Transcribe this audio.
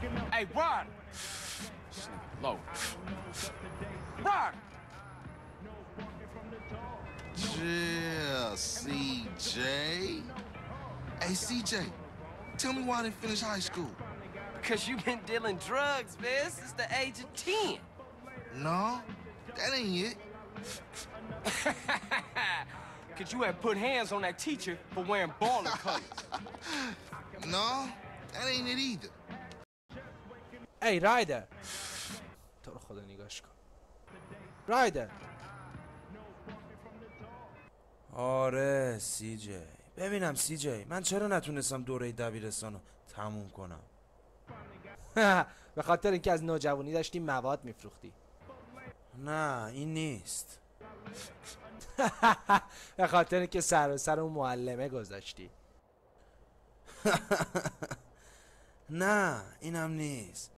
Hey, run! Low. Run! Yeah, CJ. Hey, CJ, tell me why I didn't finish high school. Because you've been dealing drugs, man, since the age of 10. No, that ain't it. Because you had put hands on that teacher for wearing baller colors. No, that ain't it either. ای رایدر تو رو خدا نگاش کن رایدر. آره سی جی. ببینم سی جی، من چرا نتونستم دوره دبیرستان رو تموم کنم؟ به خاطر اینکه از نوجوانی داشتی مواد میفروختی. نه این نیست. به خاطر اینکه سر اون معلمه گذاشتی. نه اینم نیست.